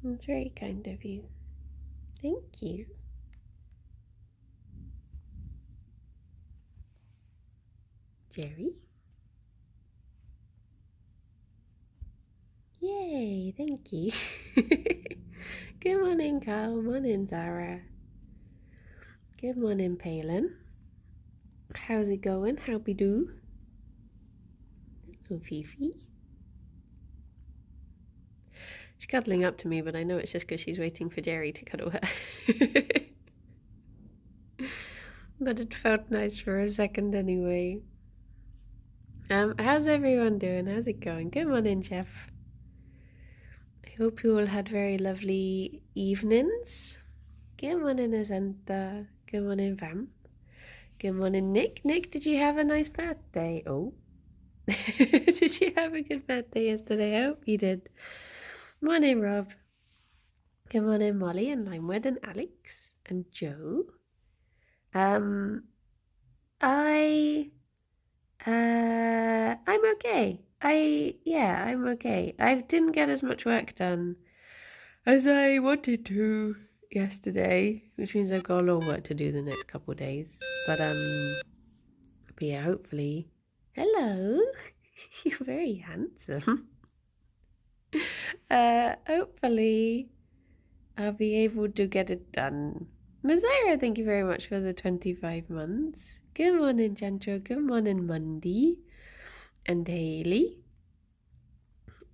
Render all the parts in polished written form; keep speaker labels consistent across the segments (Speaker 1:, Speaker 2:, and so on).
Speaker 1: That's very kind of you. Thank you. Gerry? Yay, thank you. Good morning, Carl. Morning, Zara. Good morning, Palin. How's it going? How be do? Hello, Fifi. She's cuddling up to me, but I know it's just because she's waiting for Gerry to cuddle her. But it felt nice for a second anyway. How's everyone doing? How's it going? Good morning, Jeff. I hope you all had very lovely evenings. Good morning, Azanta. Good morning, Vamp. Good morning, Nick. Nick, did you have a nice birthday? Oh. Did you have a good birthday yesterday? I hope you did. Morning, Rob. Good morning, Molly and Limewood and Alex and Joe. I'm okay. I'm okay. I didn't get as much work done as I wanted to yesterday, which means I've got a lot of work to do the next couple of days. But yeah, hopefully. Hello. You're very handsome. Hopefully I'll be able to get it done. Mazaira, thank you very much for the 25 months. Good morning, Jancho. Good morning, Monday. And Haley.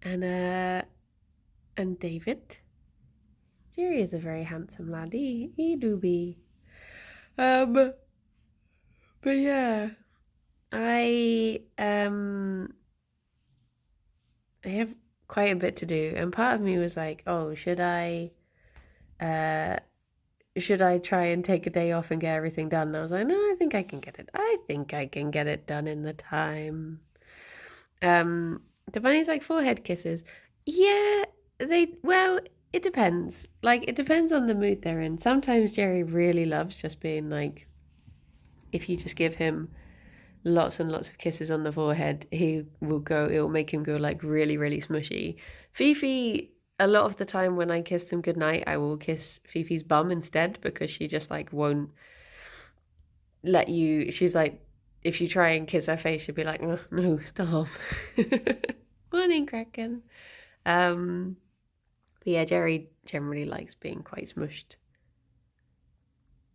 Speaker 1: And David. Gerry is a very handsome laddie. He do be. But yeah. I have quite a bit to do, and part of me was like, oh, should I try and take a day off and get everything done? And I was like, no, I think I can get it done in the time. The bunnies like forehead kisses. Yeah, it depends. Like, it depends on the mood they're in. Sometimes Gerry really loves just being like, if you just give him lots and lots of kisses on the forehead, it will make him go like really, really smushy. Fifi, a lot of the time when I kiss them goodnight, I will kiss Fifi's bum instead, because she just like won't let you. She's like, if you try and kiss her face, she'll be like, oh, no, stop. Morning, Kraken. But yeah, Gerry generally likes being quite smushed.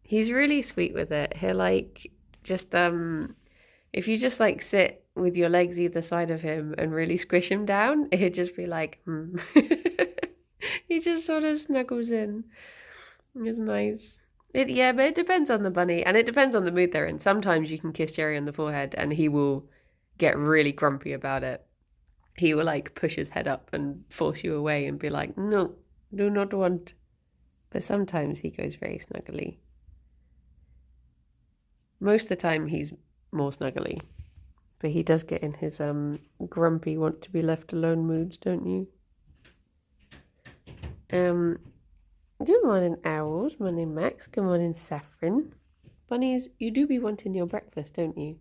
Speaker 1: He's really sweet with it. He'll like just if you just like sit with your legs either side of him and really squish him down, he'd just be like, He just sort of snuggles in. It's nice. But it depends on the bunny, and it depends on the mood they're in. Sometimes you can kiss Gerry on the forehead and he will get really grumpy about it. He will like push his head up and force you away and be like, no, do not want. But sometimes he goes very snuggly. Most of the time he's more snuggly, but he does get in his grumpy, want to be left alone moods, don't you? Good morning, Owls. Morning, Max. Good morning, Saffron. Bunnies, you do be wanting your breakfast, don't you?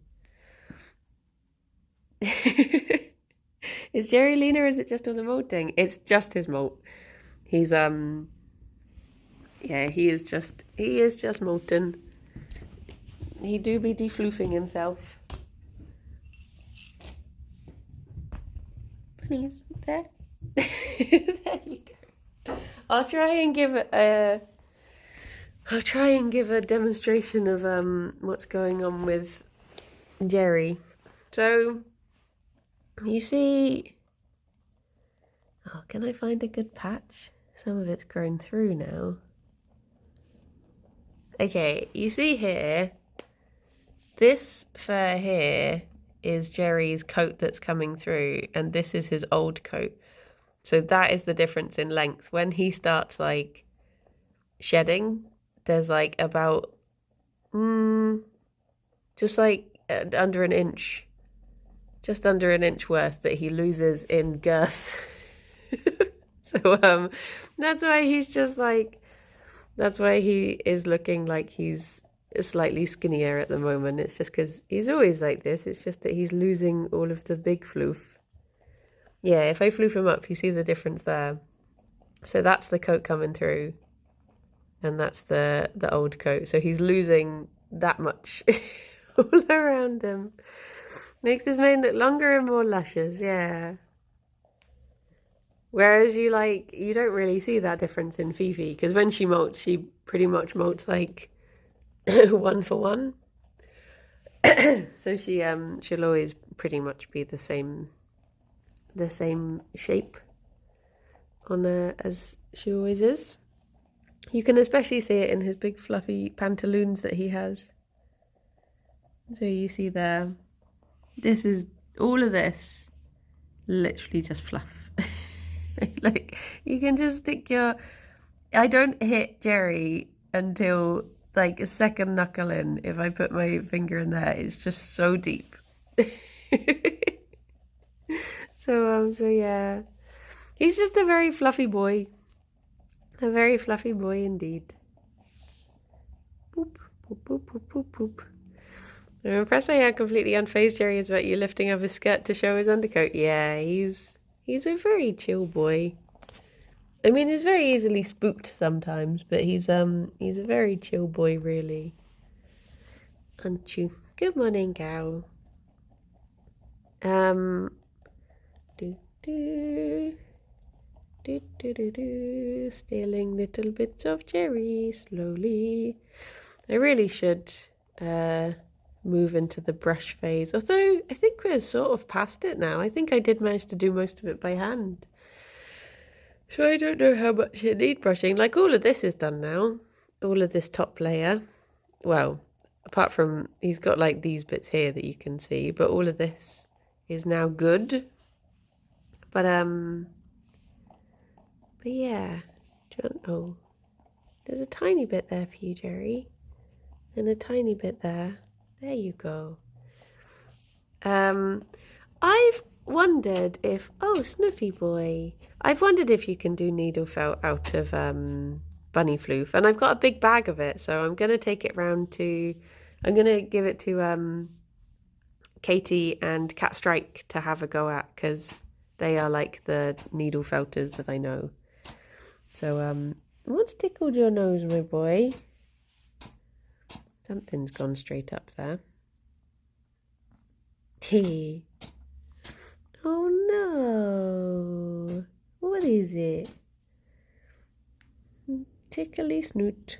Speaker 1: Is Gerry lean, or is it just on the molting? It's just his molt. He's he is just molten. He do be defloofing himself. Bunnies, there. There you go. I'll try and give a demonstration of what's going on with Gerry. So you see, oh, can I find a good patch? Some of it's grown through now. Okay, you see here, this fur here is Gerry's coat that's coming through, and this is his old coat. So that is the difference in length. When he starts like shedding, there's like about just like under an inch worth that he loses in girth. So that's why he's just like, that's why he is looking like he's slightly skinnier at the moment. It's just because he's always like this. It's just that he's losing all of the big floof. Yeah, if I floof him up, you see the difference there. So that's the coat coming through, and that's the old coat. So he's losing that much all around him. Makes his mane look longer and more luscious, yeah. Whereas you don't really see that difference in Fifi, because when she molts, she pretty much molts like 1 for 1. So she'll always pretty much be the same shape on her as she always is. You can especially see it in his big fluffy pantaloons that he has. So you see there, this is all of this, literally just fluff. Like you can just stick I don't hit Gerry until like a second knuckle in. If I put my finger in there, it's just so deep. So yeah, he's just a very fluffy boy. A very fluffy boy indeed. Boop, boop, boop, boop, boop, boop. I'm impressed by how completely unfazed Gerry is about you lifting up his skirt to show his undercoat. Yeah, he's a very chill boy. I mean, he's very easily spooked sometimes, but he's a very chill boy, really. Aren't you? Good morning, cow. Stealing little bits of Gerry slowly. I really should move into the brush phase, although I think we're sort of past it now. I think I did manage to do most of it by hand, so I don't know how much it needs brushing. Like all of this is done now, all of this top layer, well, apart from he's got like these bits here that you can see, but all of this is now good. But yeah, oh, there's a tiny bit there for you, Gerry, and a tiny bit there. There you go. I've wondered if, oh, Snuffy boy, I've wondered if you can do needle felt out of bunny floof, and I've got a big bag of it, so I'm gonna take it round to, I'm gonna give it to Katie and Cat Strike to have a go at, because they are like the needle felters that I know. So what's tickled your nose, my boy? Something's gone straight up there. Hey. Oh no. What is it? Tickly snoot.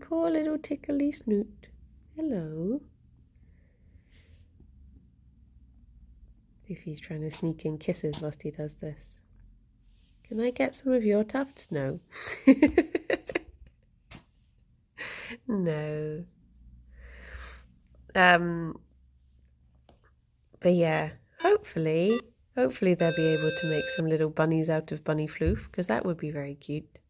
Speaker 1: Poor little tickly snoot. Hello. Fifi's trying to sneak in kisses whilst he does this. Can I get some of your tufts? No. No. But yeah, hopefully they'll be able to make some little bunnies out of bunny floof, because that would be very cute.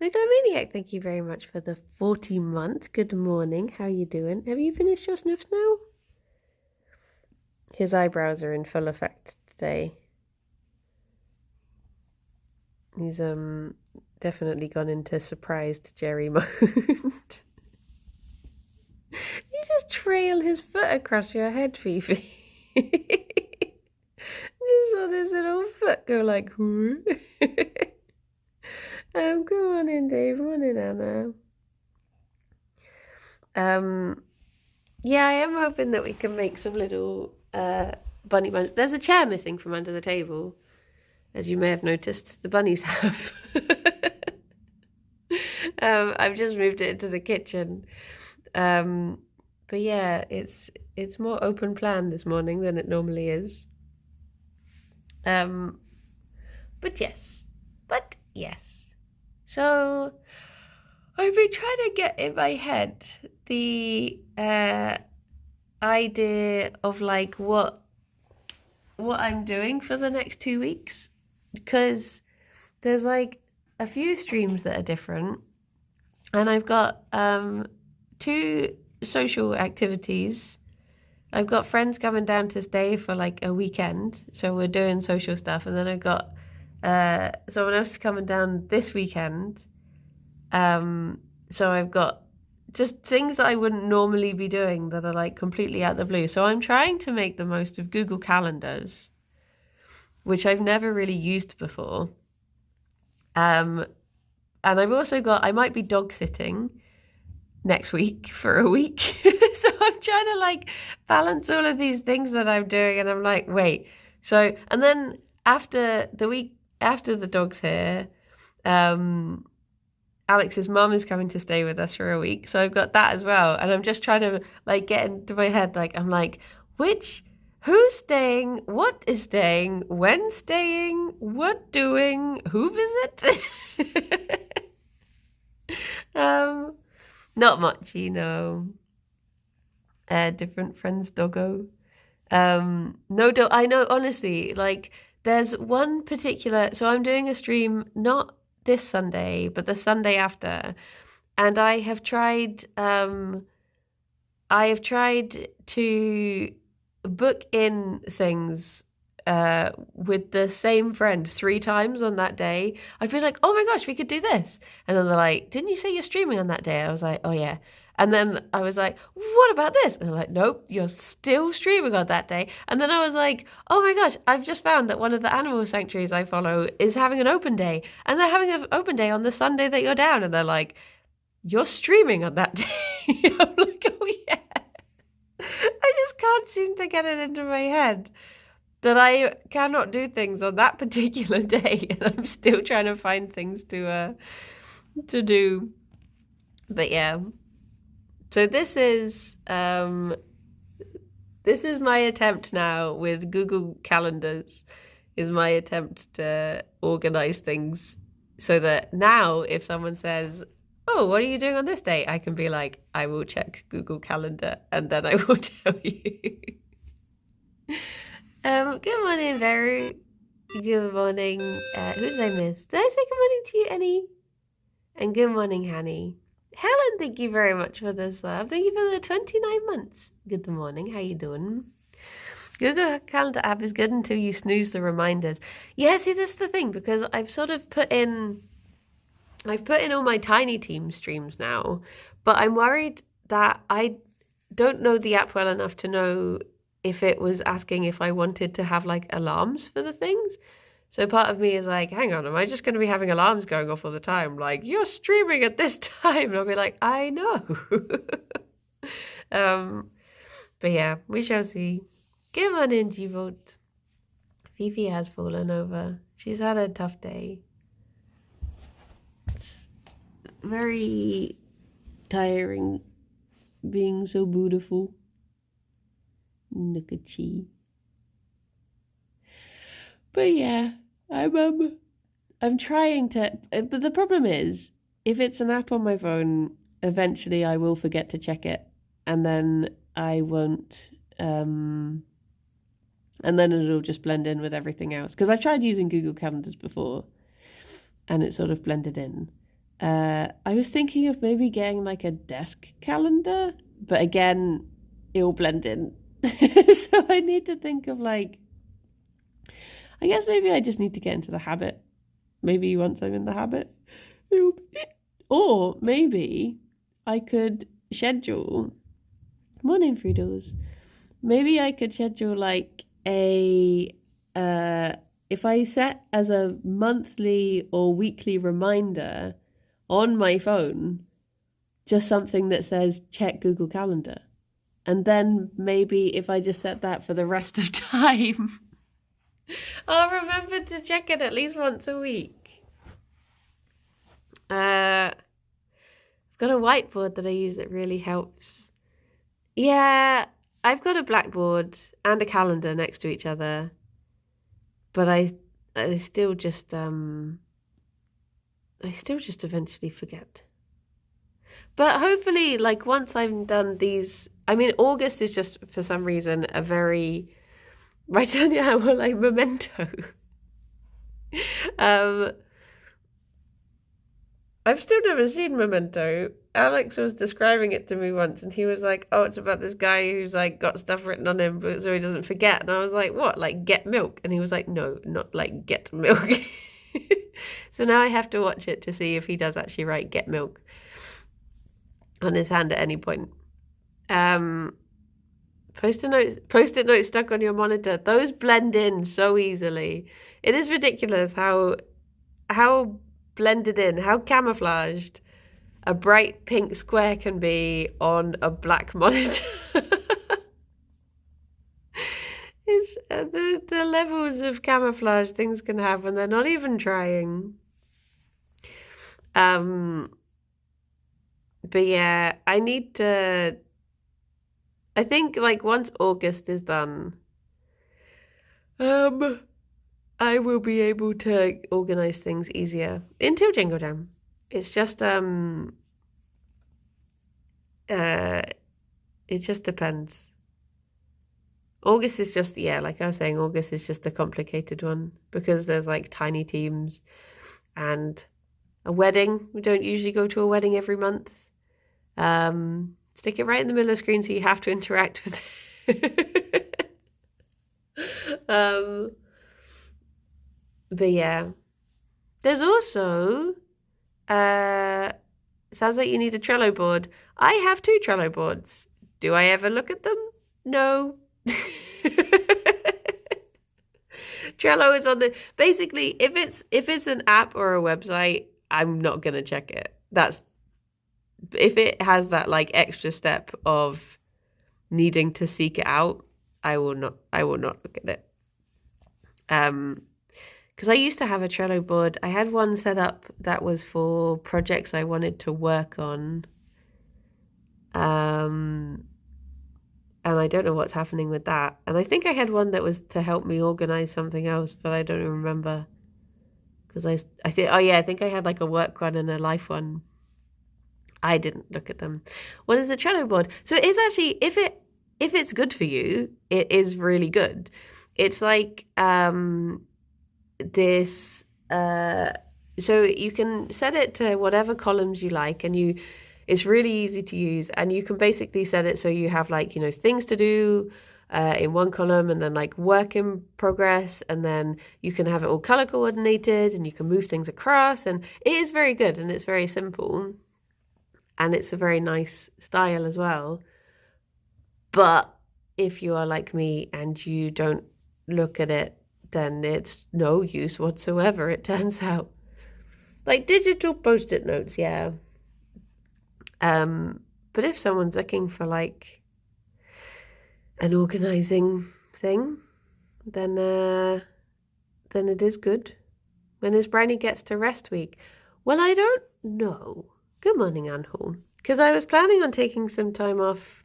Speaker 1: Megalomaniac, thank you very much for the 40-month. Good morning. How are you doing? Have you finished your sniffs now? His eyebrows are in full effect today. He's definitely gone into surprised Gerry mode. You just trail his foot across your head, Fifi. Just saw this little foot go like, good morning, Dave. Morning, Anna. Yeah, I am hoping that we can make some little bunny buns. There's a chair missing from under the table, as you may have noticed. The bunnies have. I've just moved it into the kitchen. But yeah, it's more open plan this morning than it normally is. But yes. So I've been trying to get in my head the idea of like what I'm doing for the next 2 weeks, because there's like a few streams that are different, and I've got 2 social activities. I've got friends coming down to stay for like a weekend, so we're doing social stuff, and then I've got someone else coming down this weekend. So I've got just things that I wouldn't normally be doing that are like completely out of the blue. So I'm trying to make the most of Google Calendars which I've never really used before. And I've also I might be dog sitting next week for a week. So I'm trying to like balance all of these things that I'm doing. And I'm like, wait. So, and then after the dog's here, Alex's mum is coming to stay with us for a week. So I've got that as well. And I'm just trying to like get into my head. Like, I'm like, who's staying? What is staying? When staying? What doing? Who visit? Not much, different friends, doggo. No, I know, honestly, like there's one particular, so I'm doing a stream, not this Sunday, but the Sunday after. And I have tried to book in things with the same friend 3 times on that day. I've been like, oh my gosh, we could do this. And then they're like, didn't you say you're streaming on that day? I was like, oh yeah. And then I was like, what about this? And they're like, nope, you're still streaming on that day. And then I was like, oh my gosh, I've just found that one of the animal sanctuaries I follow is having an open day. And they're having an open day on the Sunday that you're down. And they're like, you're streaming on that day. I'm like, oh yeah. I just can't seem to get it into my head that I cannot do things on that particular day. And I'm still trying to find things to do. But yeah. So this is my attempt now with Google Calendars, is my attempt to organize things so that now if someone says, oh, what are you doing on this day? I can be like, I will check Google Calendar and then I will tell you. Good morning, Veru. Good morning. Who did I miss? Did I say good morning to you, Annie? And good morning, Hanny. Helen, thank you very much for this love. Thank you for the 29 months. Good morning. How you doing? Google Calendar app is good until you snooze the reminders. Yeah, see, this is the thing, because I've sort of put in all my Tiny Team streams now, but I'm worried that I don't know the app well enough to know if it was asking if I wanted to have like alarms for the things. So part of me is like, hang on, am I just going to be having alarms going off all the time? Like, you're streaming at this time. And I'll be like, I know. But yeah, we shall see. Good morning, G-Vote. Fifi has fallen over. She's had a tough day. It's very tiring being so beautiful. Look at she. But yeah, I'm trying to, but the problem is, if it's an app on my phone, eventually I will forget to check it, and then I won't, and then it'll just blend in with everything else. Because I've tried using Google Calendars before, and it sort of blended in. I was thinking of maybe getting like a desk calendar, but again, it'll blend in. So I need to think of like, I guess maybe I just need to get into the habit. Maybe once I'm in the habit. Or maybe I could schedule. Morning, Fritos. Maybe I could schedule like if I set as a monthly or weekly reminder on my phone, just something that says check Google Calendar. And then maybe if I just set that for the rest of time, I'll remember to check it at least once a week. I've got a whiteboard that I use that really helps. Yeah, I've got a blackboard and a calendar next to each other, but I still just eventually forget. But hopefully, like once I've done these, I mean, August is just for some reason a very, right down here, well, like memento. I've still never seen Memento. Alex was describing it to me once, and he was like, oh, it's about this guy who's like got stuff written on him so he doesn't forget. And I was like, what, like get milk? And he was like, no, not like get milk. So now I have to watch it to see if he does actually write get milk on his hand at any point. But Post-it notes stuck on your monitor. Those blend in so easily. It is ridiculous how blended in, how camouflaged a bright pink square can be on a black monitor. It's the levels of camouflage things can have when they're not even trying. But yeah, I think like once August is done, I will be able to organize things easier until Jingle Jam. It's just it just depends. August is just, yeah, like I was saying, August is just a complicated one because there's like tiny teams and a wedding. We don't usually go to a wedding every month. Stick it right in the middle of the screen so you have to interact with it. But yeah. There's also, sounds like you need a Trello board. I have 2 Trello boards. Do I ever look at them? No. Trello is on the, basically, if it's an app or a website, I'm not going to check it. If it has that like extra step of needing to seek it out, I will not look at it. Because I used to have a Trello board. I had one set up that was for projects I wanted to work on. And I don't know what's happening with that. And I think I had one that was to help me organize something else, but I don't remember. Because I think, oh yeah, I think I had like a work one and a life one. I didn't look at them. What is a Trello board? So it's actually, if it's good for you, it is really good. It's like this, so you can set it to whatever columns you like, and it's really easy to use, and you can basically set it so you have like, things to do in one column, and then like work in progress, and then you can have it all color coordinated, and you can move things across, and it is very good, and it's very simple, and it's a very nice style as well. But if you are like me and you don't look at it, then it's no use whatsoever, it turns out. Like digital post-it notes, yeah. But if someone's looking for like an organizing thing, then it is good. When is Briny gets to rest week? Well, I don't know. Good morning, Anhul. Because I was planning on taking some time off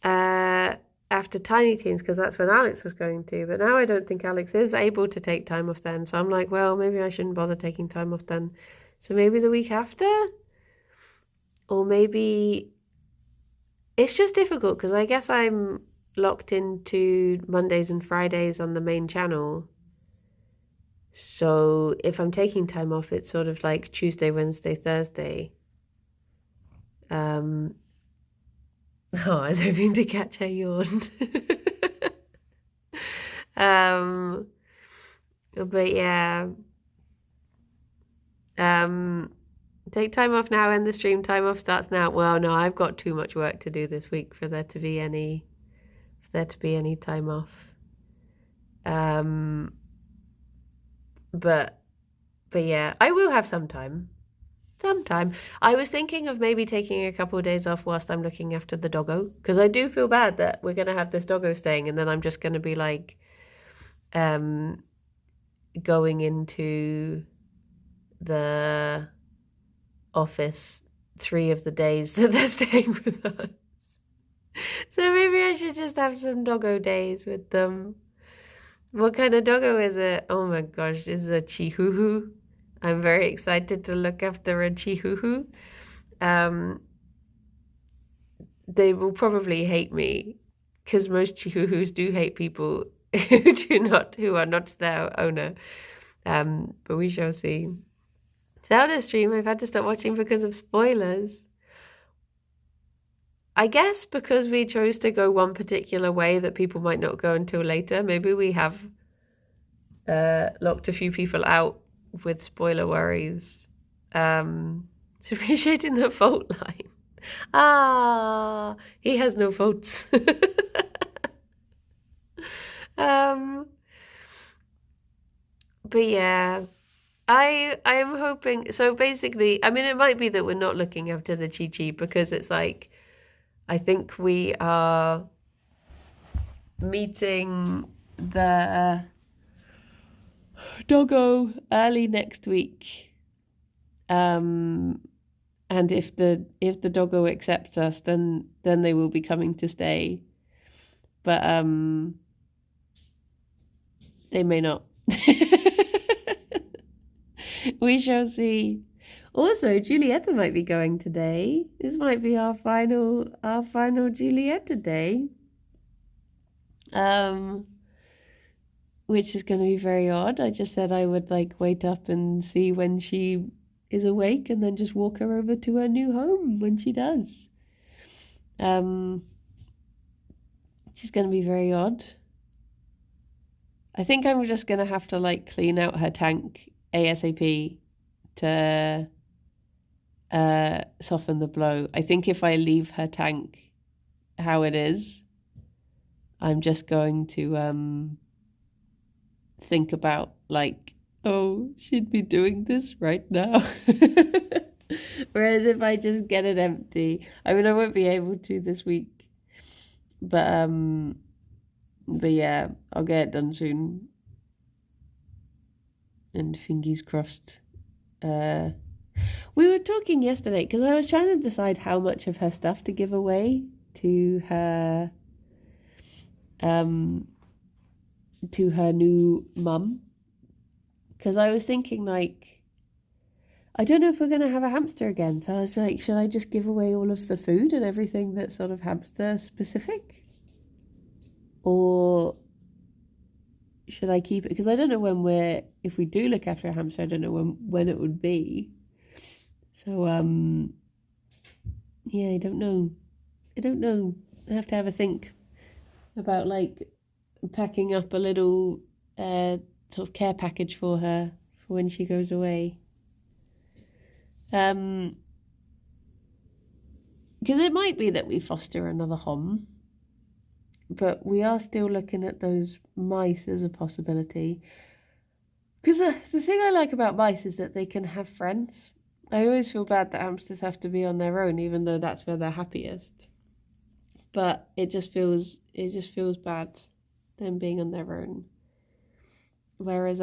Speaker 1: after Tiny Teams, because that's when Alex was going to. But now I don't think Alex is able to take time off then. So I'm like, well, maybe I shouldn't bother taking time off then. So maybe the week after? Or maybe it's just difficult because I guess I'm locked into Mondays and Fridays on the main channel. So if I'm taking time off, it's sort of like Tuesday, Wednesday, Thursday. Oh, I was hoping to catch a yawn. But yeah. Take time off now, end the stream. Time off starts now. Well, no, I've got too much work to do this week for there to be any time off. But yeah, I will have some time. I was thinking of maybe taking a couple of days off whilst I'm looking after the doggo, because I do feel bad that we're going to have this doggo staying, and then I'm just going to be like going into the office 3 of the days that they're staying with us. So maybe I should just have some doggo days with them. What kind of doggo is it? Oh my gosh, this is a Chihuahua. I'm very excited to look after a Chihuahua. They will probably hate me because most Chihuahuas do hate people who are not their owner. But we shall see. Zelda stream I've had to stop watching because of spoilers. I guess because we chose to go one particular way that people might not go until later. Maybe we have locked a few people out with spoiler worries. So appreciating the fault line. Ah, he has no votes. um, but yeah, I'm hoping. So basically, I mean, it might be that we're not looking after the Chi Chi because it's like I think we are meeting the doggo early next week. And if the doggo accepts us, then they will be coming to stay. But they may not. We shall see. Also, Giulietta might be going today. This might be our final Giulietta day. Which is going to be very odd. I just said I would like wait up and see when she is awake and then just walk her over to her new home when she does. Which is going to be very odd. I think I'm just going to have to like clean out her tank ASAP to soften the blow. I think if I leave her tank how it is, I'm just going to think about like, oh, she'd be doing this right now. Whereas if I just get it empty, I mean, I won't be able to this week, but yeah, I'll get it done soon. And fingers crossed. We were talking yesterday because I was trying to decide how much of her stuff to give away to her new mum, because I was thinking like, I don't know if we're going to have a hamster again, so I was like, should I just give away all of the food and everything that's sort of hamster specific, or should I keep it? Because I don't know if we do look after a hamster, I don't know when it would be. So yeah, I don't know. I have to have a think about like packing up a little sort of care package for her for when she goes away. Because it might be that we foster another hom, but we are still looking at those mice as a possibility. Because the thing I like about mice is that they can have friends. I always feel bad that hamsters have to be on their own, even though that's where they're happiest. But it just feels bad them being on their own. Whereas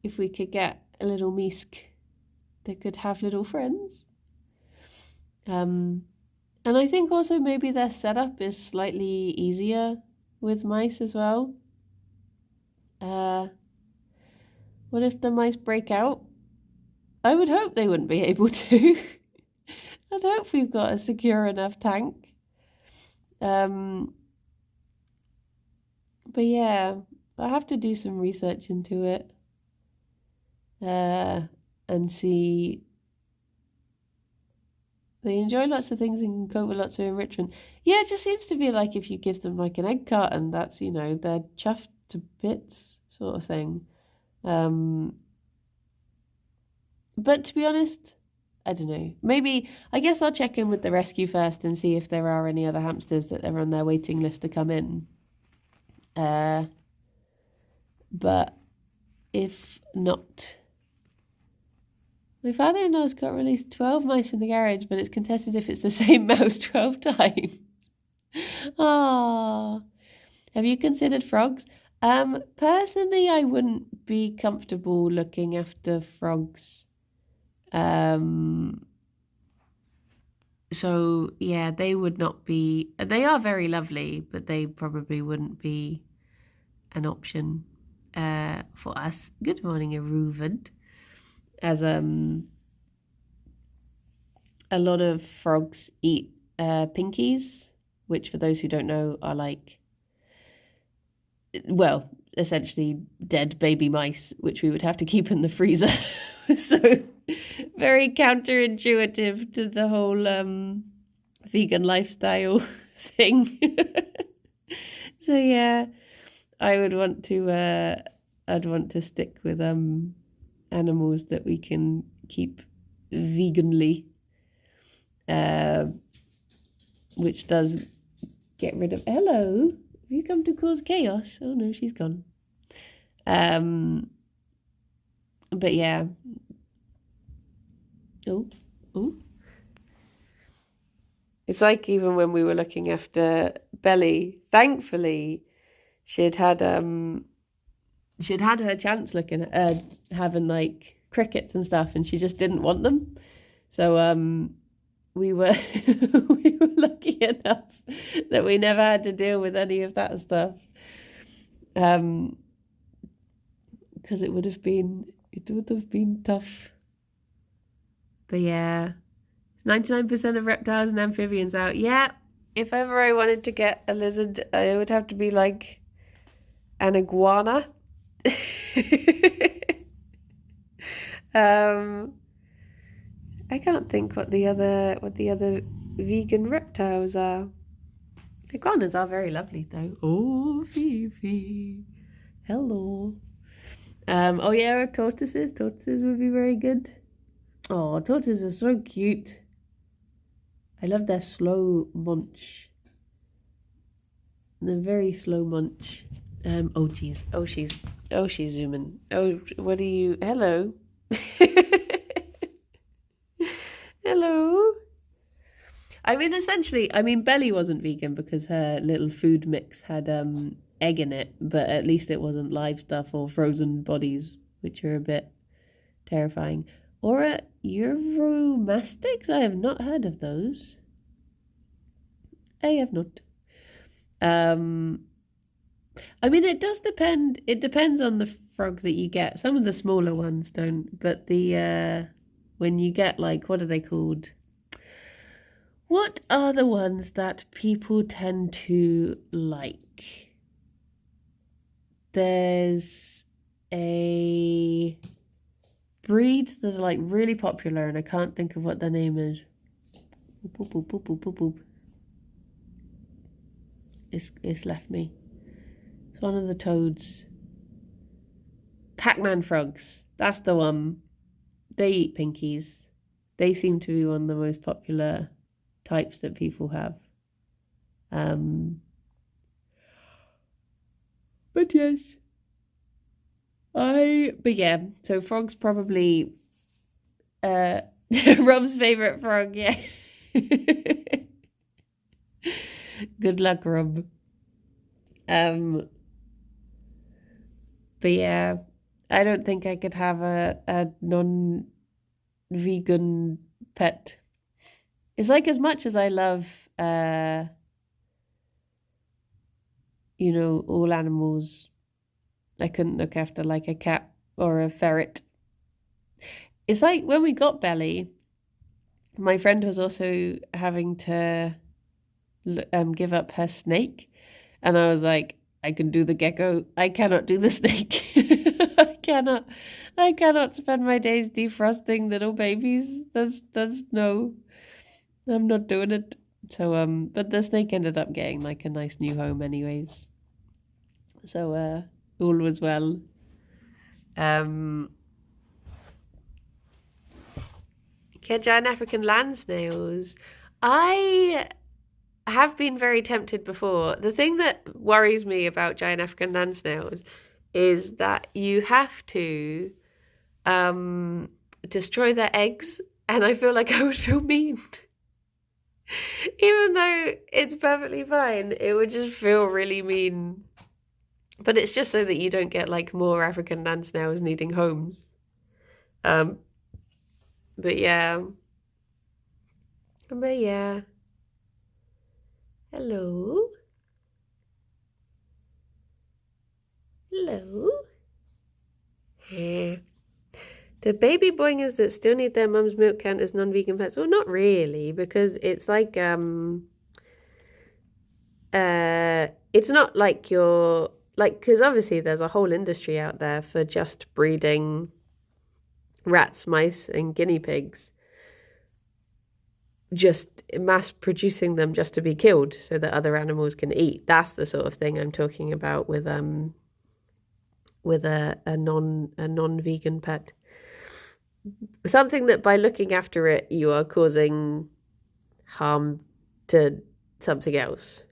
Speaker 1: if we could get a little misk that could have little friends. And I think also maybe their setup is slightly easier with mice as well. What if the mice break out? I would hope they wouldn't be able to. I'd hope we've got a secure enough tank. But yeah, I have to do some research into it. And see. They enjoy lots of things and can cope with lots of enrichment. Yeah, it just seems to be like if you give them like an egg carton, that's, they're chuffed to bits sort of thing. But to be honest, I don't know. Maybe, I guess I'll check in with the rescue first and see if there are any other hamsters that are on their waiting list to come in. But if not... My father-in-law's got released 12 mice from the garage, but it's contested if it's the same mouse 12 times. Ah, have you considered frogs? Personally, I wouldn't be comfortable looking after frogs. So yeah, they would not be. They are very lovely, but they probably wouldn't be an option for us. Good morning, Aruved. As a lot of frogs eat pinkies, which for those who don't know are like, well, essentially dead baby mice, which we would have to keep in the freezer. So very counterintuitive to the whole vegan lifestyle thing. So yeah, I'd want to stick with animals that we can keep veganly. which does get rid of... Hello, have you come to cause chaos? Oh no, she's gone. But yeah. Oh. It's like even when we were looking after Belly, thankfully, she'd had her chance looking at having like crickets and stuff, and she just didn't want them. So we were we were lucky enough that we never had to deal with any of that stuff. Because it would have been tough. But yeah, 99% of reptiles and amphibians out. Yeah, if ever I wanted to get a lizard, it would have to be like an iguana. I can't think what the other vegan reptiles are. Iguanas are very lovely though. Oh, Fifi, hello. Oh yeah, tortoises. Tortoises would be very good. Oh, tortoises are so cute. I love their slow munch. The very slow munch. Oh geez. Oh she's zooming. Oh, what are you? Hello. Hello. Essentially, Belly wasn't vegan because her little food mix had egg in it, but at least it wasn't live stuff or frozen bodies, which are a bit terrifying. Or Euromastics? I have not heard of those. I have not. It does depend. It depends on the frog that you get. Some of the smaller ones don't, but when you get like, what are they called? What are the ones that people tend to like? There's a breed that are like really popular and I can't think of what their name is. Boop, boop, boop, boop, boop, boop. It's left me. It's one of the toads. Pac-Man frogs. That's the one. They eat pinkies. They seem to be one of the most popular types that people have. But yes. But yeah, so frog's probably Rob's favourite frog, yeah. Good luck, Rob. But yeah, I don't think I could have a non-vegan pet. It's like as much as I love all animals, I couldn't look after like a cat or a ferret. It's like when we got Belly, my friend was also having to give up her snake, and I was like, I can do the gecko, I cannot do the snake. I cannot spend my days defrosting little babies. That's no, I'm not doing it. So but the snake ended up getting like a nice new home anyways, so all was well. Giant African land snails. I have been very tempted before. The thing that worries me about giant African land snails is that you have to destroy their eggs, and I feel like I would feel mean. Even though it's perfectly fine, it would just feel really mean. But it's just so that you don't get like more African land snails needing homes. But yeah. Hello. Yeah. Do baby boingers that still need their mum's milk count as non-vegan pets? Well, not really, because it's like it's not like you're like, because obviously there's a whole industry out there for just breeding rats, mice, and guinea pigs, just mass producing them just to be killed so that other animals can eat. That's the sort of thing I'm talking about with a non-vegan pet. Something that by looking after it you are causing harm to something else.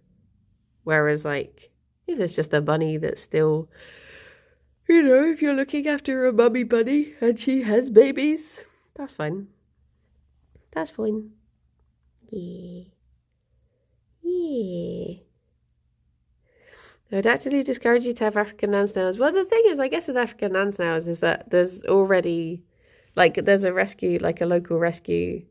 Speaker 1: Whereas, like, if it's just a bunny that's still, if you're looking after a mummy bunny and she has babies, that's fine. That's fine. Yeah. Yeah. I would actually discourage you to have African land snails. Well, the thing is, I guess with African land snails is that there's already, like, there's a rescue, like a local rescue,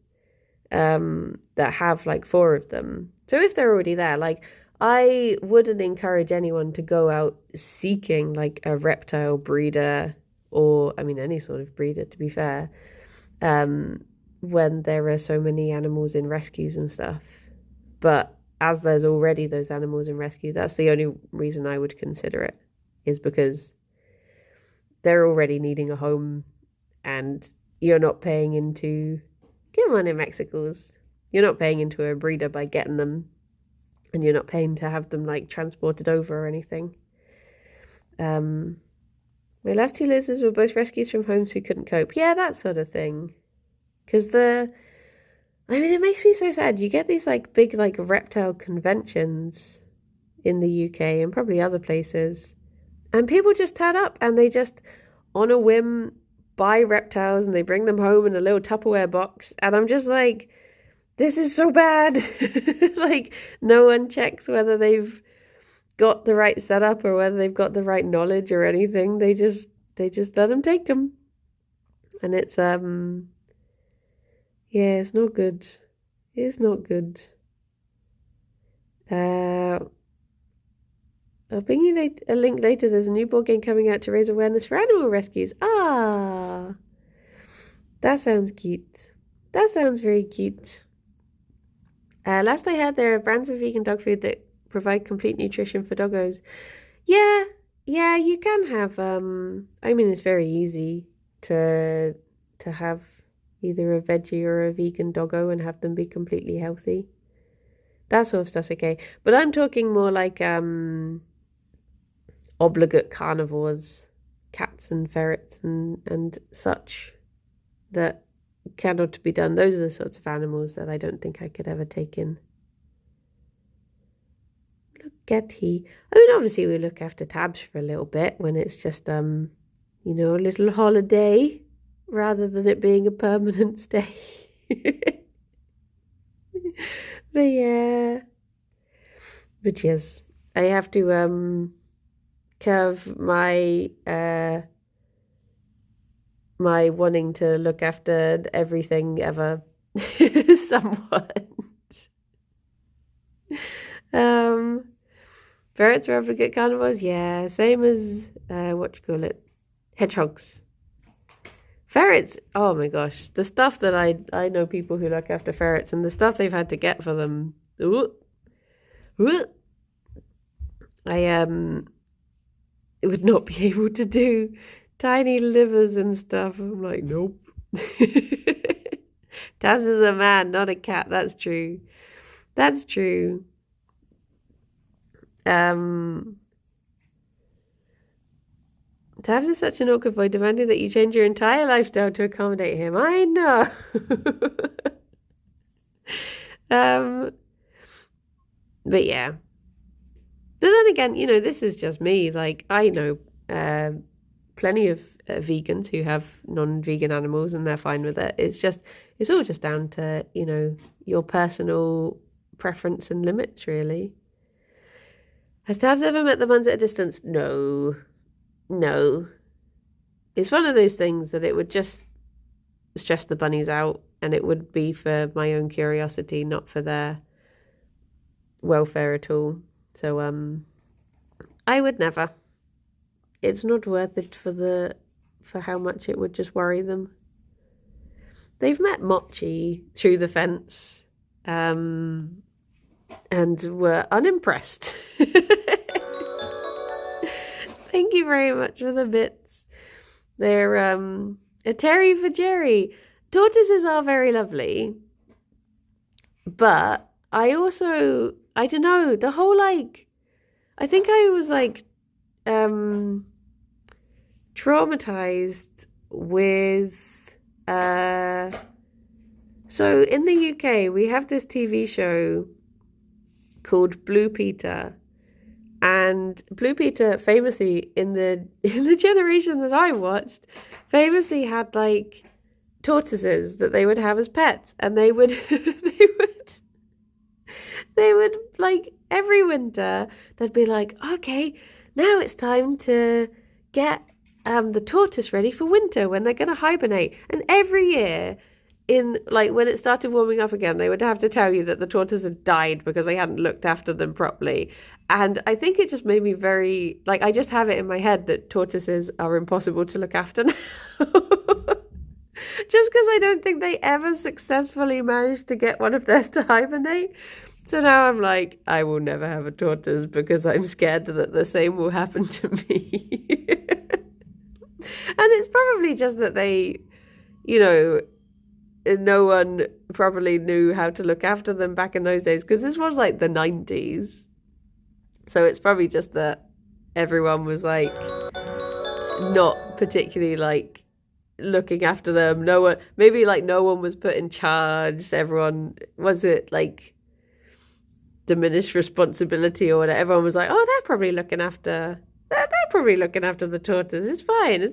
Speaker 1: that have like 4 of them. So if they're already there, like, I wouldn't encourage anyone to go out seeking like a reptile breeder, or, I mean, any sort of breeder, to be fair, when there are so many animals in rescues and stuff. But as there's already those animals in rescue, that's the only reason I would consider it, is because they're already needing a home, and you're not paying into, come on in Mexico's, you're not paying into a breeder by getting them, and you're not paying to have them like transported over or anything. My last 2 lizards were both rescues from homes who couldn't cope. Yeah, that sort of thing. Because it makes me so sad. You get these like big like reptile conventions in the UK and probably other places, and people just turn up and they just, on a whim, buy reptiles and they bring them home in a little Tupperware box, and I'm just like, this is so bad. Like, no one checks whether they've got the right setup or whether they've got the right knowledge or anything. They just let them take them, and it's yeah, it's not good. It's not good. I'll bring you a link later. There's a new board game coming out to raise awareness for animal rescues. Ah, that sounds cute. That sounds very cute. Last I heard, there are brands of vegan dog food that provide complete nutrition for doggos. Yeah, you can have, it's very easy to have either a veggie or a vegan doggo and have them be completely healthy. That sort of stuff's okay. But I'm talking more like obligate carnivores, cats and ferrets and such, that cannot be done. Those are the sorts of animals that I don't think I could ever take in. Look at he. Obviously we look after Tabs for a little bit when it's just, a little holiday, rather than it being a permanent stay. But yeah. But yes, I have to curve my my wanting to look after everything ever somewhat. Ferrets are obligate carnivores, yeah, same as hedgehogs. Ferrets, oh my gosh, the stuff that I know people who look after ferrets, and the stuff they've had to get for them. I would not be able to do tiny livers and stuff. I'm like, nope. Tabs is a man, not a cat. That's true. That's true. Tabs is such an awkward boy, demanding that you change your entire lifestyle to accommodate him. I know. But yeah. But then again, this is just me. Like, I know plenty of vegans who have non-vegan animals and they're fine with it. It's all just down to, your personal preference and limits, really. Has Tabs ever met the buns at a distance? No. It's one of those things that it would just stress the bunnies out, and it would be for my own curiosity, not for their welfare at all. So I would never. It's not worth it for how much it would just worry them. They've met Mochi through the fence, and were unimpressed. Thank you very much for the bits. They're a Terry for Gerry. Tortoises are very lovely, but I don't know, the whole I think I was traumatized with So in the UK, we have this TV show called Blue Peter. And Blue Peter famously in the generation that I watched, famously had like tortoises that they would have as pets, and they would they would like every winter they'd be like, okay, now it's time to get the tortoise ready for winter when they're going to hibernate. And every year, in like when it started warming up again, they would have to tell you that the tortoise had died because they hadn't looked after them properly. And I think it just made me very like, I just have it in my head that tortoises are impossible to look after now. Just because I don't think they ever successfully managed to get one of theirs to hibernate. So now I'm like, I will never have a tortoise because I'm scared that the same will happen to me. And it's probably just that they, you know, no one probably knew how to look after them back in those days, because this was like the 90s. So it's probably just that everyone was like not particularly like looking after them. No one, maybe like no one was put in charge. Everyone, was it like diminished responsibility or whatever? Everyone was like, oh, they're probably looking after the tortoise. It's fine.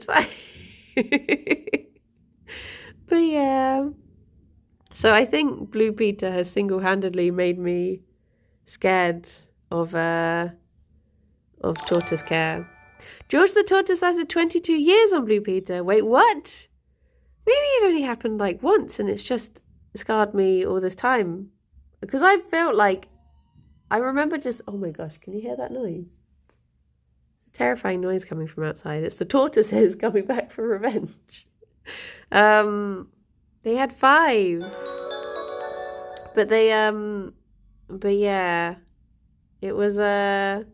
Speaker 1: But yeah. So I think Blue Peter has single-handedly made me scared of tortoise care. George the tortoise lasted 22 years on Blue Peter. Wait, what? Maybe it only happened like once and it's just scarred me all this time. Because I felt like, I remember just, oh my gosh, can you hear that noise? Terrifying noise coming from outside. It's the tortoises coming back for revenge. They had 5. But yeah, it was a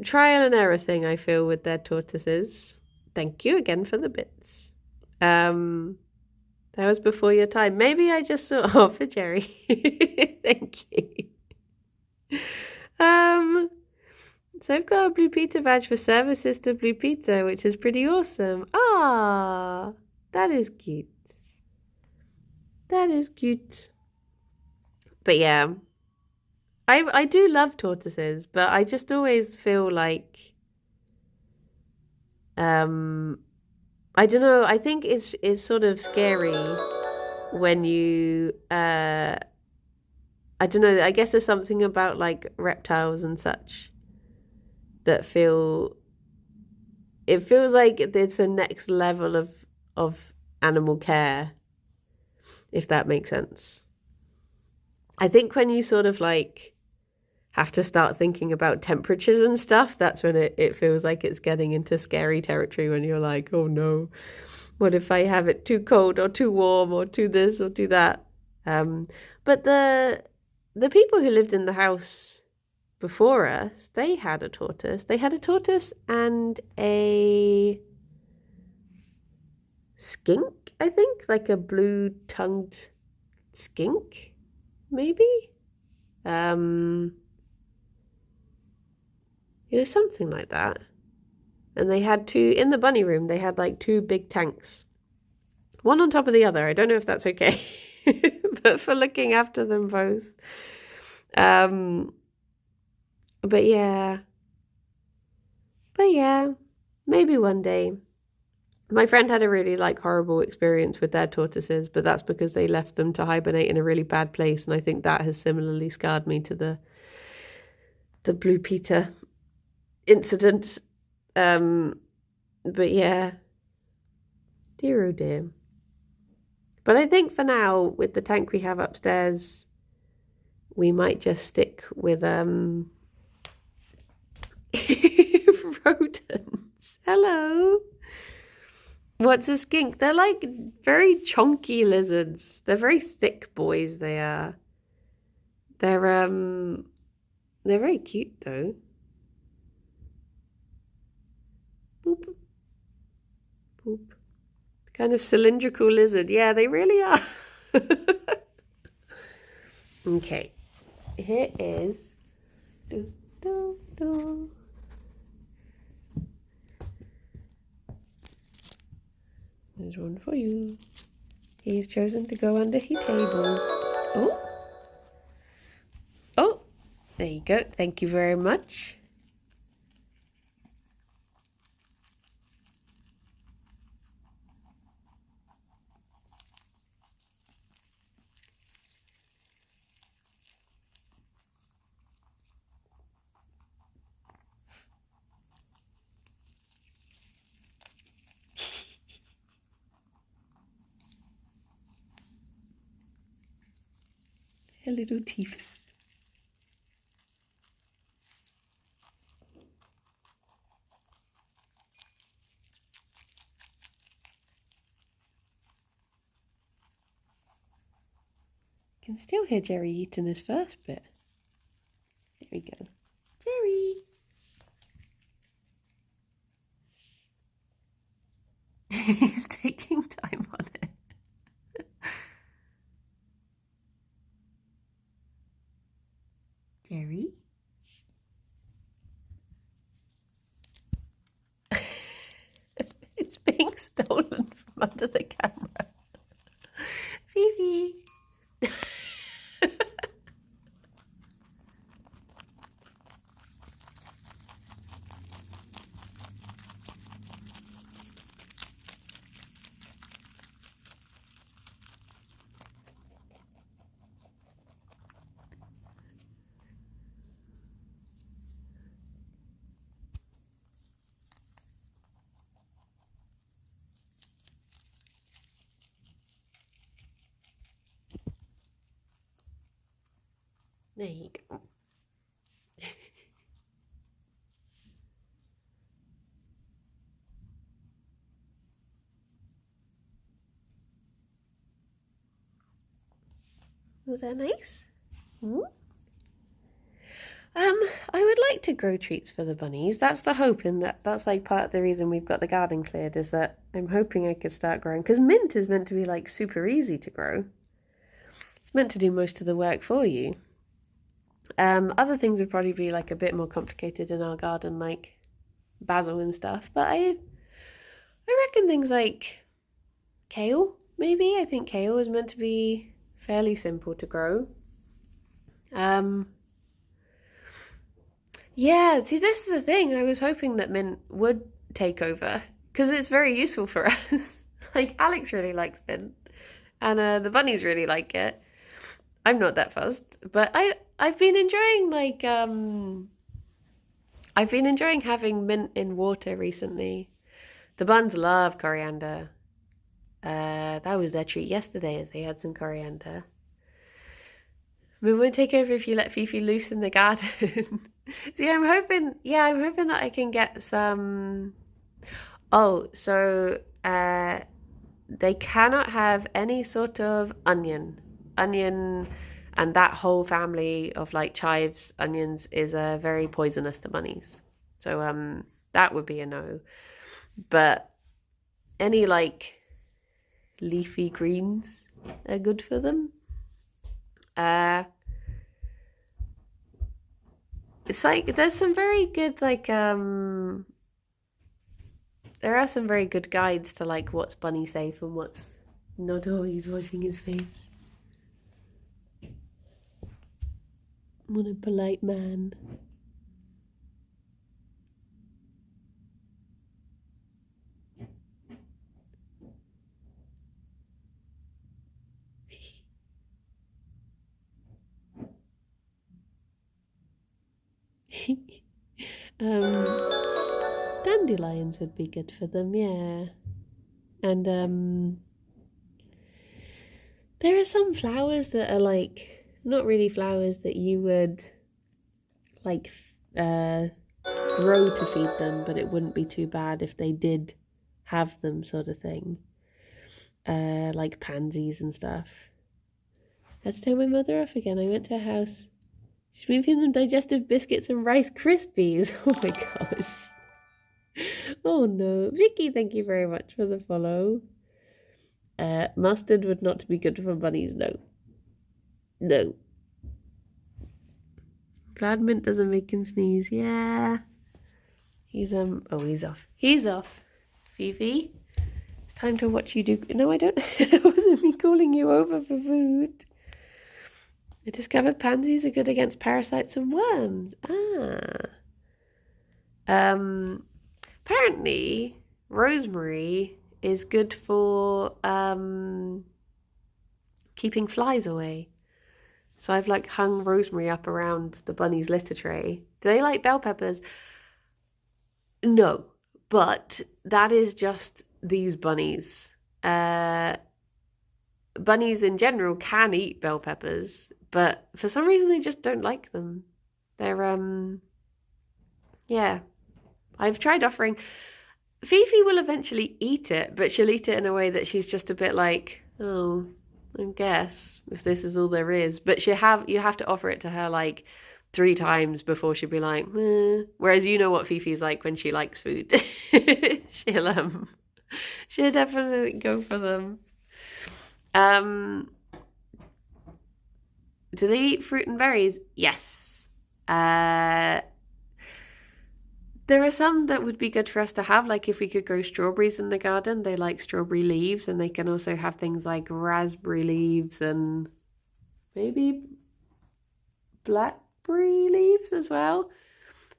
Speaker 1: trial and error thing, I feel, with their tortoises. Thank you again for the bits. That was before your time. Maybe I just saw, oh, for Gerry. Thank you. So I've got a Blue Peter badge for services to Blue Peter, which is pretty awesome. Ah, that is cute. That is cute. But yeah, I do love tortoises, but I just always feel like, I don't know, I think it's sort of scary when you, I don't know, I guess there's something about like reptiles and such that feels like it's a next level of animal care, if that makes sense. I think when you sort of like have to start thinking about temperatures and stuff, that's when it feels like it's getting into scary territory, when you're like, oh no, what if I have it too cold or too warm or too this or too that? But the people who lived in the house before us, they had a tortoise. They had a tortoise and a skink, I think, like a blue-tongued skink, maybe? It was something like that. And they had 2, in the bunny room, they had like 2 big tanks. One on top of the other. I don't know if that's okay. But for looking after them both. But yeah, maybe one day. My friend had a really like horrible experience with their tortoises, but that's because they left them to hibernate in a really bad place, and I think that has similarly scarred me to the Blue Peter incident. But yeah, dear oh dear. But I think for now, with the tank we have upstairs, we might just stick with rodents. Hello. What's a skink? They're like very chunky lizards. They're very thick boys, they are. They're very cute though. Boop. Boop. Kind of cylindrical lizard. Yeah, they really are. Okay. Here is there's one for you. He's chosen to go under his table. Oh. Oh, there you go. Thank you very much. Her little teeths. You can still hear Gerry eating his first bit. There we go. Gerry! He's taking time on it. Gerry? It's being stolen from under the camera. Fifi! There you go. Was that nice? Hmm? I would like to grow treats for the bunnies. That's the hope, and that's like part of the reason we've got the garden cleared, is that I'm hoping I could start growing, because mint is meant to be like super easy to grow. It's meant to do most of the work for you. Other things would probably be like a bit more complicated in our garden, like basil and stuff, but I reckon things like kale, maybe. I think kale is meant to be fairly simple to grow. Yeah, see, this is the thing. I was hoping that mint would take over, because it's very useful for us. Like, Alex really likes mint, and the bunnies really like it. I'm not that fussed, but I've been enjoying I've been enjoying having mint in water recently. The buns love coriander. That was their treat yesterday, as they had some coriander. We won't take over if you let Fifi loose in the garden. See, I'm hoping that I can get some. Oh, so they cannot have any sort of onion, and that whole family of like chives, onions is very poisonous to bunnies. So that would be a no. But any like leafy greens are good for them. It's like there's some very good there are some very good guides to like what's bunny safe and what's not. Oh, he's washing his face. What a polite man. Dandelions would be good for them, yeah. And there are some flowers that are like not really flowers that you would like grow to feed them, but it wouldn't be too bad if they did have them, sort of thing. Like pansies and stuff. I had to tell my mother off again. I went to her house. She's been feeding them digestive biscuits and Rice Krispies. Oh my gosh. Oh no. Vicky, thank you very much for the follow. Mustard would not be good for bunnies, no. No. Glad mint doesn't make him sneeze. Yeah. He's oh, he's off. He's off. Fifi, it's Time to watch you do... No, I don't. It wasn't me calling you over for food. I discovered pansies are good against parasites and worms. Apparently, rosemary is good for keeping flies away. So I've like hung rosemary up around the bunnies' litter tray. Do they like bell peppers? No, but that is just these bunnies. Bunnies in general can eat bell peppers, but for some reason they just don't like them. They're yeah. I've tried offering. Fifi will eventually eat it, but she'll eat it in a way that she's just a bit like, oh, I guess if this is all there is. But you have to offer it to her like 3 times before she'll be like, eh. Whereas you know what Fifi's like when she likes food. She'll definitely go for them. Do they eat fruit and berries? Yes. There are some that would be good for us to have, like if we could grow strawberries in the garden. They like strawberry leaves, and they can also have things like raspberry leaves and maybe blackberry leaves as well.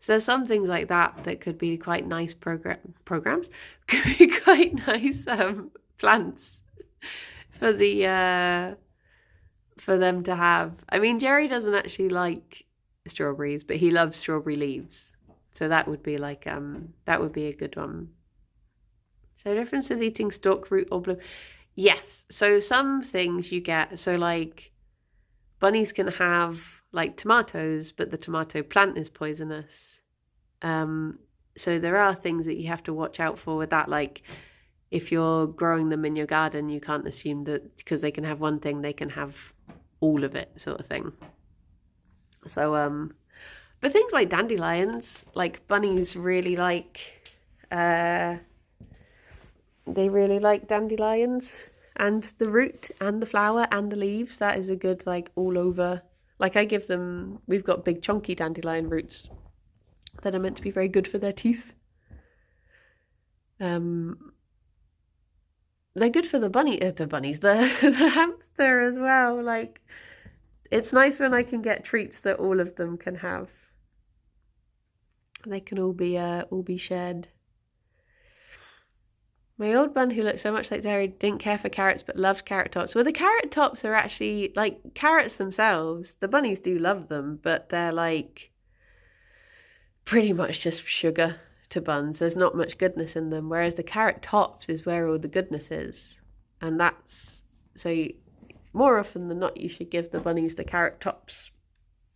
Speaker 1: So there's some things like that that could be quite nice programs, could be quite nice plants for the for them to have. I mean, Gerry doesn't actually like strawberries, but he loves strawberry leaves. So that would be like that would be a good one. So difference with eating stalk, root, or bloom. Yes. So some things you get. So like bunnies can have like tomatoes, but the tomato plant is poisonous. So there are things that you have to watch out for with that. Like if you're growing them in your garden, you can't assume that because they can have one thing, they can have all of it, sort of thing. So but things like dandelions, like bunnies really like, they really like dandelions, and the root and the flower and the leaves. That is a good like all over. Like I give them, we've got big chunky dandelion roots that are meant to be very good for their teeth. They're good for the bunnies, the hamster as well. Like it's nice when I can get treats that all of them can have. They can all be shared. My old bun, who looked so much like Gerry, didn't care for carrots but loved carrot tops. Well, the carrot tops are actually like carrots themselves. The bunnies do love them, but they're like pretty much just sugar to buns. There's not much goodness in them, whereas the carrot tops is where all the goodness is. And that's so more often than not you should give the bunnies the carrot tops.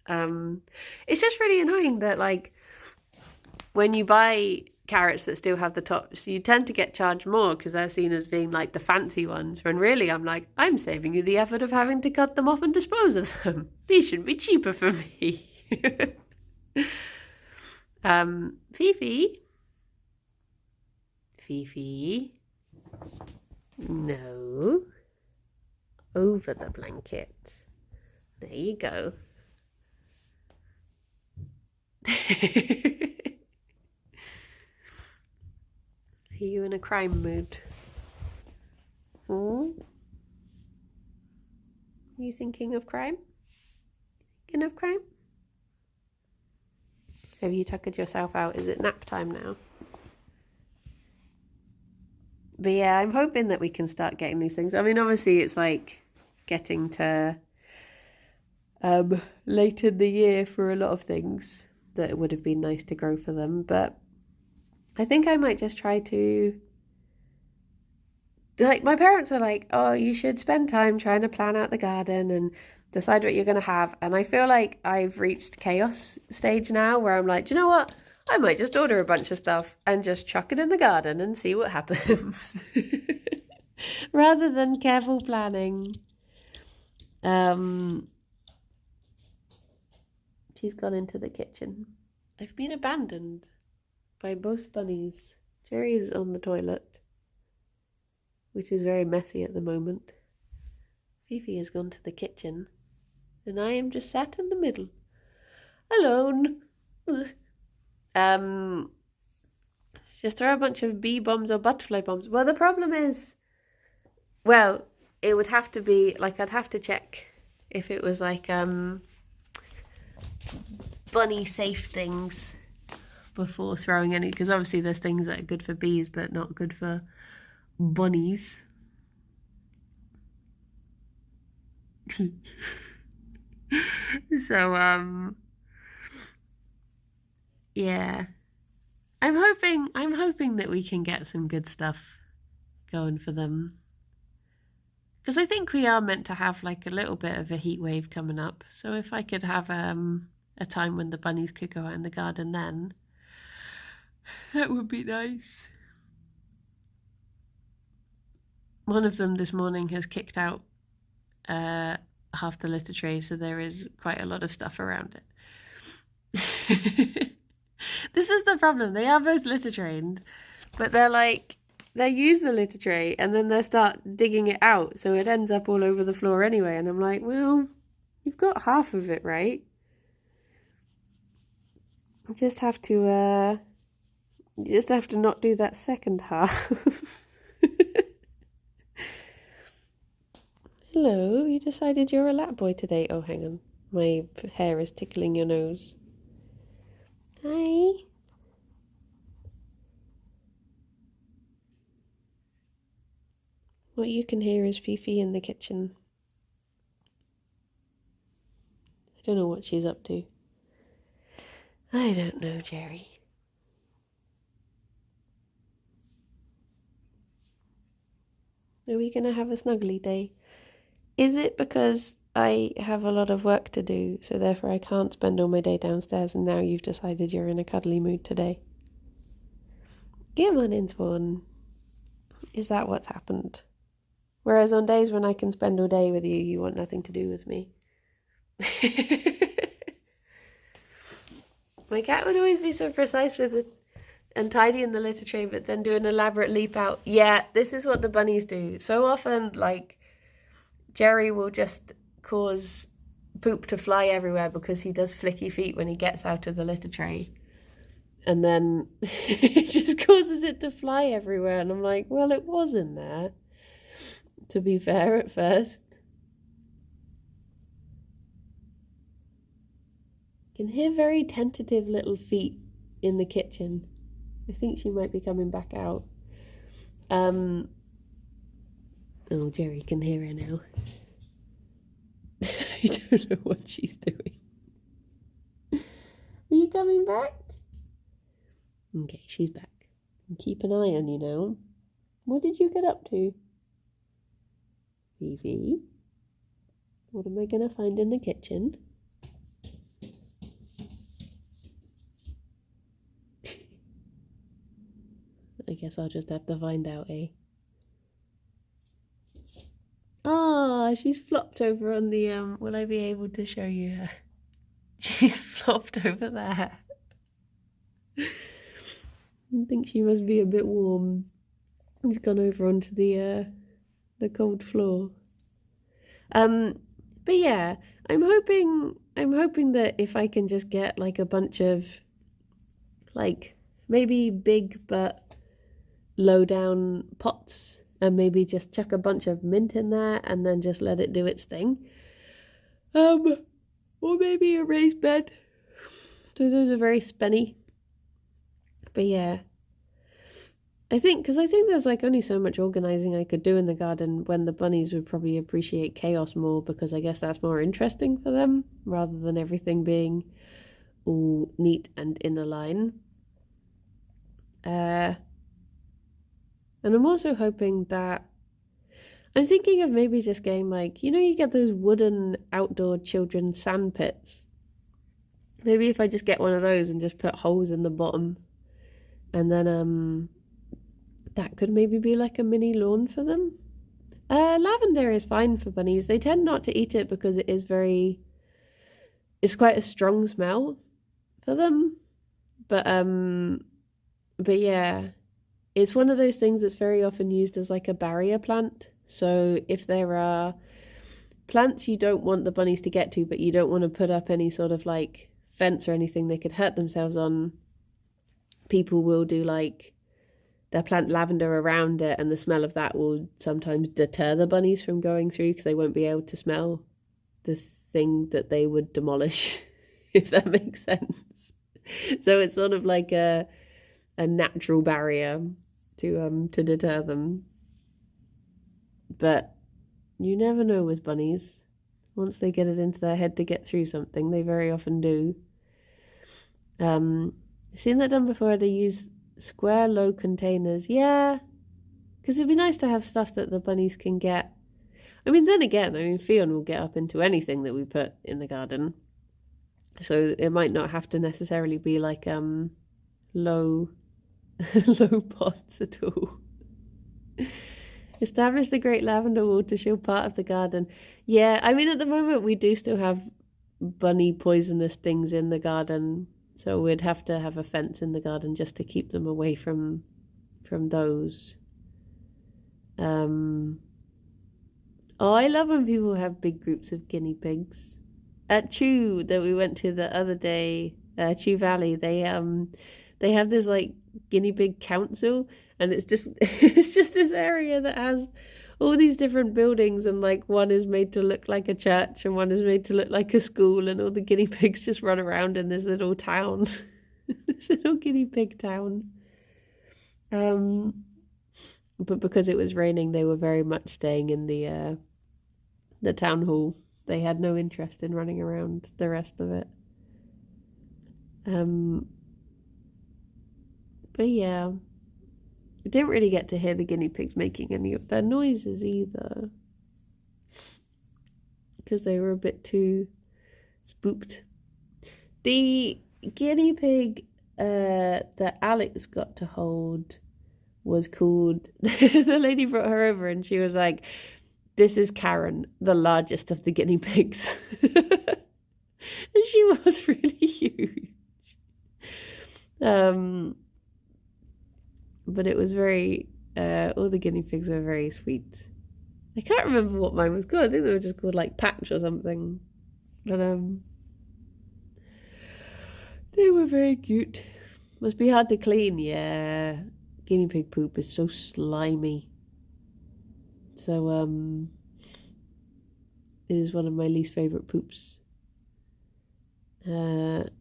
Speaker 1: It's just really annoying that like when you buy carrots that still have the tops, you tend to get charged more because they're seen as being like the fancy ones, when really I'm like, I'm saving you the effort of having to cut them off and dispose of them. These should be cheaper for me. Fifi, no, over the blanket. There you go. Are you in a crime mood? Are you thinking of crime? Thinking of crime? Have you tuckered yourself out? Is it nap time now? But yeah, I'm hoping that we can start getting these things. I mean, obviously it's like getting to late in the year for a lot of things that it would have been nice to grow for them, but I think I might just try to, like, my parents are like, oh, you should spend time trying to plan out the garden and decide what you're going to have. And I feel like I've reached chaos stage now where I'm like, do you know what? I might just order a bunch of stuff and just chuck it in the garden and see what happens. Rather than careful planning. She's gone into the kitchen. I've been abandoned by both bunnies. Gerry is on the toilet, which is very messy at the moment. Fifi has gone to the kitchen, and I am just sat in the middle, alone. It's Just throw a bunch of bee bombs or butterfly bombs. Well, the problem is, well, it would have to be, like, I'd have to check if it was, like, bunny safe things before throwing any, because obviously there's things that are good for bees but not good for bunnies. So yeah, I'm hoping that we can get some good stuff going for them, because I think we are meant to have like a little bit of a heat wave coming up. So if I could have a time when the bunnies could go out in the garden, then that would be nice. One of them this morning has kicked out half the litter tray, so there is quite a lot of stuff around it. This is the problem. They are both litter trained, but they use the litter tray and then they start digging it out, so it ends up all over the floor anyway. And I'm like, well, you've got half of it right. You just have to not do that second half. Hello, you decided you're a lap boy today. Oh, hang on. My hair is tickling your nose. Hi. What you can hear is Fifi in the kitchen. I don't know what she's up to. I don't know, Gerry. Are we going to have a snuggly day? Is it because I have a lot of work to do, so therefore I can't spend all my day downstairs, and now you've decided you're in a cuddly mood today? Come on in, Swan. Is that what's happened? Whereas on days when I can spend all day with you, you want nothing to do with me. My cat would always be so precise with it and tidy in the litter tray, but then do an elaborate leap out. Yeah, this is what the bunnies do. So often, like, Gerry will just cause poop to fly everywhere because he does flicky feet when he gets out of the litter tray. And then it just causes it to fly everywhere. And I'm like, well, it was in there, to be fair, at first. You can hear very tentative little feet in the kitchen. I think she might be coming back out. Oh, Gerry can hear her now. I don't know what she's doing. Are you coming back? Okay, she's back. Keep an eye on you now. What did you get up to? Vivi? What am I going to find in the kitchen? I guess I'll just have to find out, eh? Ah, she's flopped over on the, will I be able to show you her? She's flopped over there. I think she must be a bit warm. She's gone over onto the cold floor. But yeah, I'm hoping that if I can just get like a bunch of, like, maybe big but low down pots, and maybe just chuck a bunch of mint in there and then just let it do its thing. Or maybe a raised bed. So those are very spenny. But yeah, I think there's like only so much organising I could do in the garden, when the bunnies would probably appreciate chaos more, because I guess that's more interesting for them, rather than everything being all neat and in a line. And I'm also hoping that, I'm thinking of maybe just getting, like, you know, you get those wooden outdoor children's sand pits. Maybe if I just get one of those and just put holes in the bottom, and then that could maybe be like a mini lawn for them. Lavender is fine for bunnies. They tend not to eat it because it's quite a strong smell for them. But yeah, it's one of those things that's very often used as like a barrier plant. So if there are plants you don't want the bunnies to get to, but you don't want to put up any sort of like fence or anything they could hurt themselves on, people will do like they'll plant lavender around it, and the smell of that will sometimes deter the bunnies from going through because they won't be able to smell the thing that they would demolish, if that makes sense. So it's sort of like a natural barrier to deter them. But you never know with bunnies. Once they get it into their head to get through something, they very often do. I've seen that done before. They use square low containers. Yeah, because it'd be nice to have stuff that the bunnies can get. I mean, then again, Ffion will get up into anything that we put in the garden. So it might not have to necessarily be like low low pots at all. Establish the great lavender wall to shield part of the garden. Yeah, I mean, at the moment we do still have bunny poisonous things in the garden, so we'd have to have a fence in the garden just to keep them away from those. Oh, I love when people have big groups of guinea pigs. At Chew that we went to the other day, Chew Valley, they have this like guinea pig council, and it's just this area that has all these different buildings, and like one is made to look like a church and one is made to look like a school, and all the guinea pigs just run around in this little town. This little guinea pig town. But because it was raining, they were very much staying in the town hall. They had no interest in running around the rest of it. But yeah, we didn't really get to hear the guinea pigs making any of their noises either, because they were a bit too spooked. The guinea pig that Alex got to hold was called, the lady brought her over and she was like, "This is Karen, the largest of the guinea pigs." And she was really huge. But it was very, all the guinea pigs were very sweet. I can't remember what mine was called. I think they were just called like Patch or something. But they were very cute. Must be hard to clean, yeah. Guinea pig poop is so slimy. So it is one of my least favourite poops. But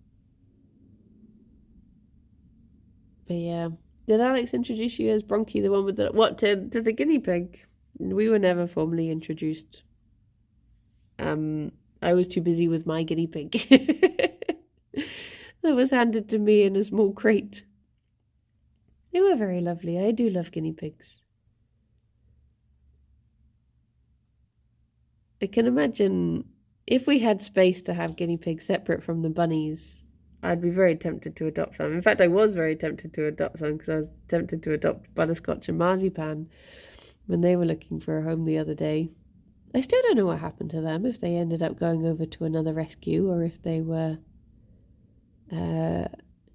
Speaker 1: yeah. Did Alex introduce you as Bronchi, the one with the to the guinea pig? We were never formally introduced. I was too busy with my guinea pig. That was handed to me in a small crate. They were very lovely. I do love guinea pigs. I can imagine if we had space to have guinea pigs separate from the bunnies, I'd be very tempted to adopt some. In fact, I was very tempted to adopt some because I was tempted to adopt Butterscotch and Marzipan when they were looking for a home the other day. I still don't know what happened to them, if they ended up going over to another rescue or if they were,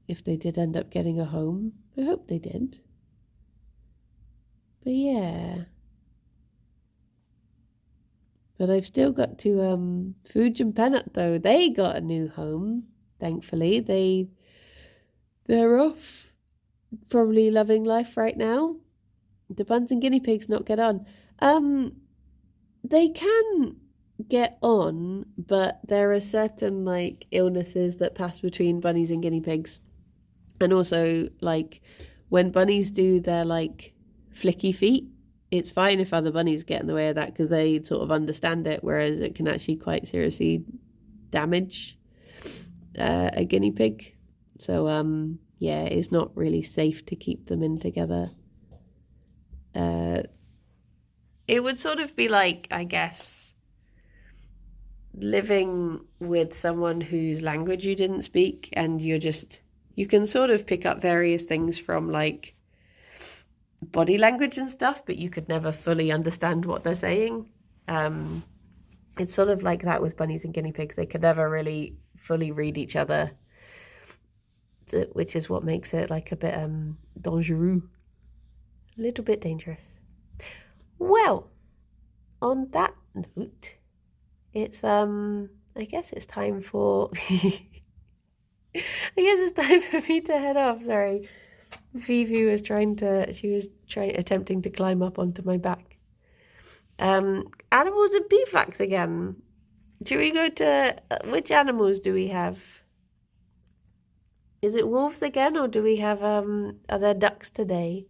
Speaker 1: if they did end up getting a home. I hope they did. But yeah. But I've still got to, Fuge and Pennant though, they got a new home. Thankfully, they're off, probably loving life right now. The buns and guinea pigs not get on. They can get on, but there are certain like illnesses that pass between bunnies and guinea pigs, and also like when bunnies do their like flicky feet, it's fine if other bunnies get in the way of that because they sort of understand it, whereas it can actually quite seriously damage a guinea pig. So yeah, it's not really safe to keep them in together. It would sort of be like, I guess, living with someone whose language you didn't speak, and you can sort of pick up various things from like body language and stuff, but you could never fully understand what they're saying. It's sort of like that with bunnies and guinea pigs. They could never really fully read each other, which is what makes it like a bit dangereux, a little bit dangerous. Well, on that note, it's I guess it's time for I guess it's time for me to head off. Sorry, Fifi was attempting to climb up onto my back. Animals and beeswax again. Should we go to, which animals do we have? Is it wolves again, or do we have, are there ducks today?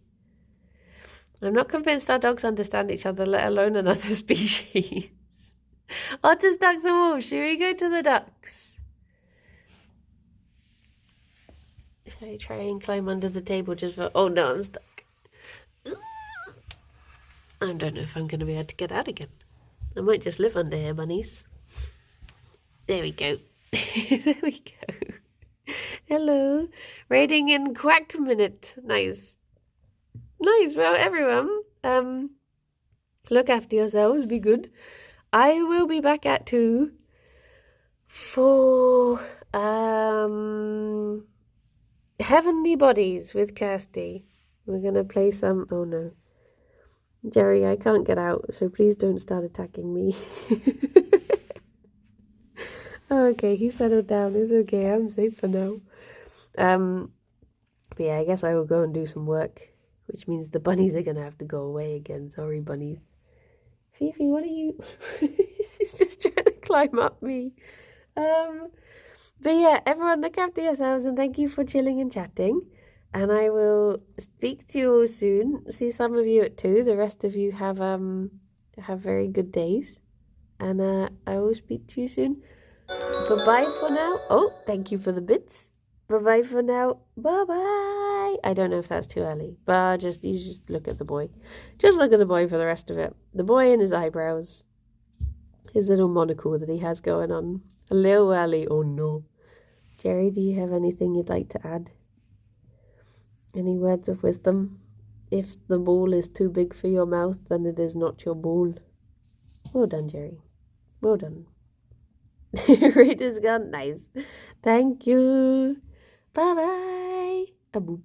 Speaker 1: I'm not convinced our dogs understand each other, let alone another species. Otters, ducks and wolves. Should we go to the ducks? Shall I try and climb under the table just for... Oh no, I'm stuck. I don't know if I'm going to be able to get out again. I might just live under here, bunnies. There we go. There we go. Hello. Raiding in Quack Minute. Nice. Nice. Well, everyone, look after yourselves. Be good. I will be back at 2 for Heavenly Bodies with Kirsty. We're going to play some... Oh no. Gerry, I can't get out, so please don't start attacking me. Oh, okay, he settled down. It's okay, I'm safe for now. But yeah, I guess I will go and do some work, which means the bunnies are going to have to go away again. Sorry, bunnies. Fifi, what are you... She's just trying to climb up me. But yeah, everyone look after yourselves and thank you for chilling and chatting. And I will speak to you all soon. See some of you at 2. The rest of you have very good days. And I will speak to you soon. Bye-bye for now. Oh, thank you for the bits. Bye-bye for now. Bye-bye. I don't know if that's too early. But you just look at the boy. Just look at the boy for the rest of it. The boy and his eyebrows. His little monocle that he has going on. A little early. Oh no. Gerry, do you have anything you'd like to add? Any words of wisdom? If the ball is too big for your mouth, then it is not your ball. Well done, Gerry. Well done. Reader's gone. Nice. Thank you. Bye-bye. A boop.